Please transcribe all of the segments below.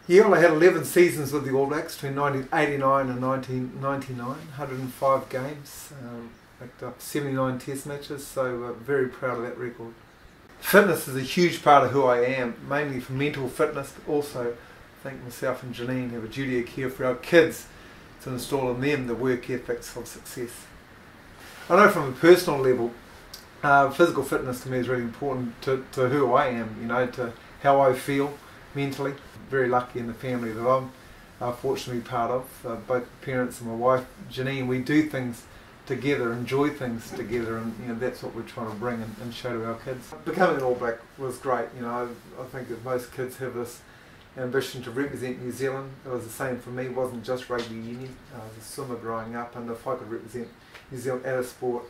Yeah, well, I had 11 seasons with the All Blacks between 1989 and 1999, 105 games, picked up 79 test matches, so very proud of that record. Fitness is a huge part of who I am, mainly for mental fitness, but also I think myself and Janine have a duty of care for our kids to install in them the work ethics of success. I know from a personal level, physical fitness to me is really important to who I am, you know, to how I feel mentally. Very lucky in the family that I'm fortunately part of. Both parents and my wife Janine, we do things together, enjoy things together, and you know that's what we're trying to bring and show to our kids. Becoming an All Black was great. You know, I think that most kids have this ambition to represent New Zealand. It was the same for me. It wasn't just rugby union. I was a swimmer growing up, and if I could represent New Zealand at a sport,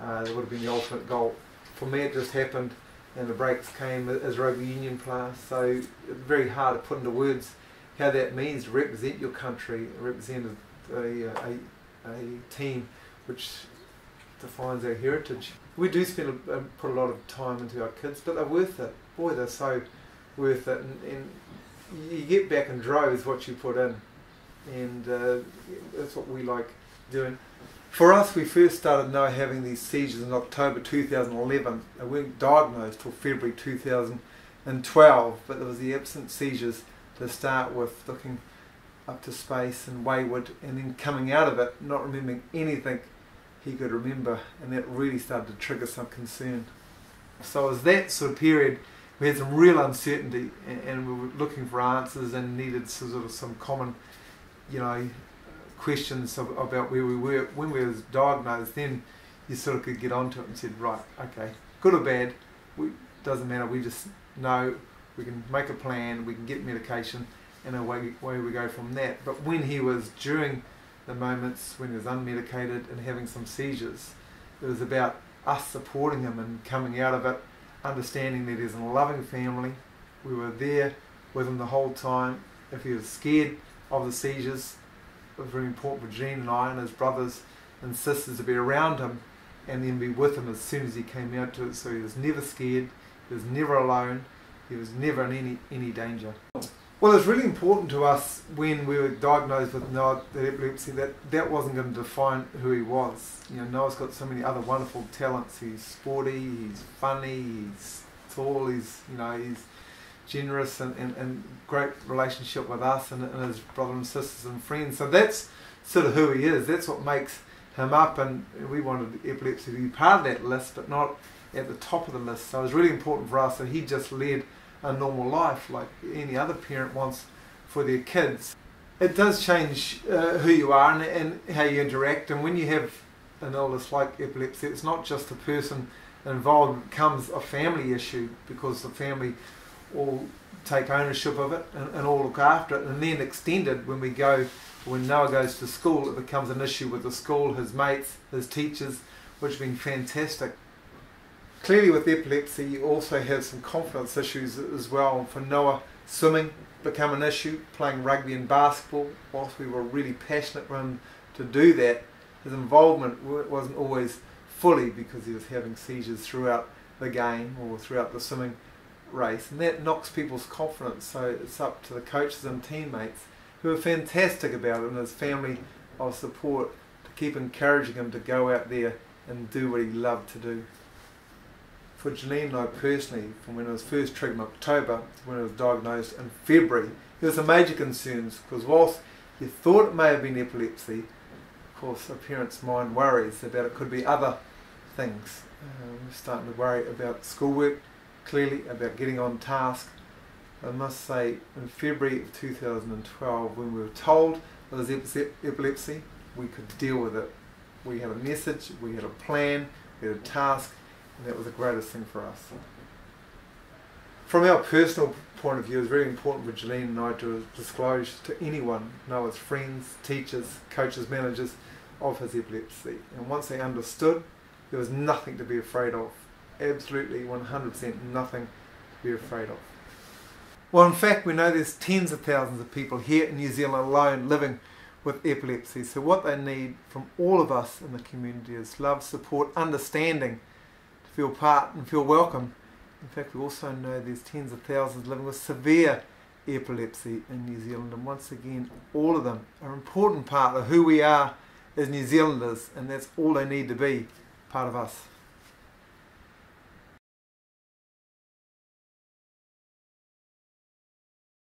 that would have been the ultimate goal. For me, it just happened, and the breaks came as rugby union players. So it's very hard to put into words how that means to represent your country, represent a team which defines our heritage. We do put a lot of time into our kids, but they're worth it. Boy, they're so worth it, and you get back in droves what you put in, and that's what we like doing. For us, we first started having these seizures in October 2011. They weren't diagnosed till February 2012, but there was the absent seizures to start with, looking up to space and wayward, and then coming out of it, not remembering anything he could remember, and that really started to trigger some concern. So it was that sort of period we had some real uncertainty, and we were looking for answers and needed sort of some common, you know, questions about where we were. When we were diagnosed, then you sort of could get onto it and said, right, okay, good or bad, doesn't matter, we just know we can make a plan, we can get medication, and away we go from that. But when he was, during the moments when he was unmedicated and having some seizures, it was about us supporting him and coming out of it, understanding that he's in a loving family. We were there with him the whole time. If he was scared of the seizures, it was very important for Gene and I and his brothers and sisters to be around him and then be with him as soon as he came out to it, so he was never scared, he was never alone, he was never in any danger. Well, it's really important to us when we were diagnosed with Noah, the epilepsy, that wasn't going to define who he was. You know, Noah's got so many other wonderful talents. He's sporty, he's funny, he's tall, he's generous, and great relationship with us and his brothers and sisters and friends. So that's sort of who he is. That's what makes him up, and we wanted epilepsy to be part of that list, but not at the top of the list. So it was really important for us that he just led a normal life like any other parent wants for their kids. It does change who you are and how you interact, and when you have an illness like epilepsy, it's not just the person involved, it becomes a family issue because the family all take ownership of it and all look after it, and then extended when Noah goes to school, it becomes an issue with the school, his mates, his teachers, which has been fantastic. Clearly with epilepsy you also have some confidence issues as well. For Noah, swimming became an issue, playing rugby and basketball. Whilst we were really passionate for him to do that, his involvement wasn't always fully because he was having seizures throughout the game or throughout the swimming race, and that knocks people's confidence. So it's up to the coaches and teammates, who are fantastic about it, and his family of support, to keep encouraging him to go out there and do what he loved to do. For Janine and I personally, from when it was first triggered in October to when it was diagnosed in February, there were some major concerns, because whilst you thought it may have been epilepsy, of course a parent's mind worries about it could be other things. We're starting to worry about schoolwork, clearly about getting on task. I must say, in February of 2012, when we were told it was epilepsy, we could deal with it. We had a message, we had a plan, we had a task, and that was the greatest thing for us. From our personal point of view, it was very important for Janine and I to disclose to anyone, Noah's friends, teachers, coaches, managers, of his epilepsy. And once they understood, there was nothing to be afraid of. Absolutely 100% nothing to be afraid of. Well, in fact, we know there's tens of thousands of people here in New Zealand alone living with epilepsy. So what they need from all of us in the community is love, support, understanding, to feel part and feel welcome. In fact, we also know there's tens of thousands living with severe epilepsy in New Zealand, and once again all of them are an important part of who we are as New Zealanders, and that's all they need to be, part of us.